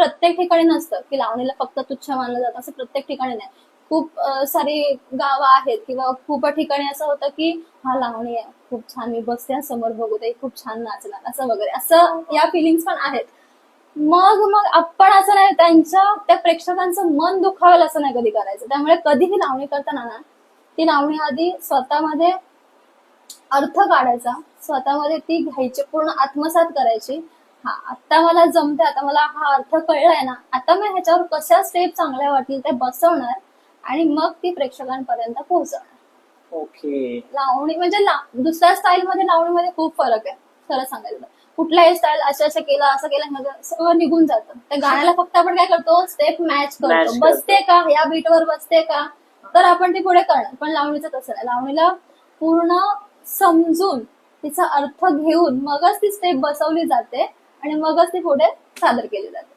प्रत्येक ठिकाणी नसतं की लावणीला फक्त तुच्छ मानलं जातं, असं प्रत्येक ठिकाणी नाही. खूप सारी गावं आहेत किंवा खूप ठिकाणी असं होतं की हा लावणी आहे, खूप छान, मी बसते समोर बघू दे, खूप छान नाचणार असं वगैरे, असं या फिलिंग्स पण आहेत. मग मग आपण असं नाही, त्या प्रेक्षकांचं मन दुखावेल असं नाही कधी करायचं. त्यामुळे कधीही लावणी करताना ना, ती लावणी आधी स्वतःमध्ये अर्थ काढायचा, स्वतःमध्ये ती घ्यायची, पूर्ण आत्मसात करायची. हा, आता मला जमते, आता मला हा अर्थ कळलाय ना, आता मी ह्याच्यावर कशा स्टेप चांगल्या वाटतील ते बसवणार आणि मग ती प्रेक्षकांपर्यंत पोहोचवणार. ओके. लावणी म्हणजे दुसऱ्या स्टाईल मध्ये लावणीमध्ये खूप फरक आहे खरं सांगायचं तर. कुठलाही स्टाईल असं केलं असं केलं म्हणजे सगळं निघून जातं. त्या गाण्याला फक्त आपण काय करतो, स्टेप मॅच करतो, बसते का या बीटवर बसते का, तर आपण ती पुढे करणार. पण लावणीचं तसं नाही, लावणीला पूर्ण समजून तिचा अर्थ घेऊन मगच ती स्टेप बसवली जाते आणि मगच ती पुढे सादर केली जाते.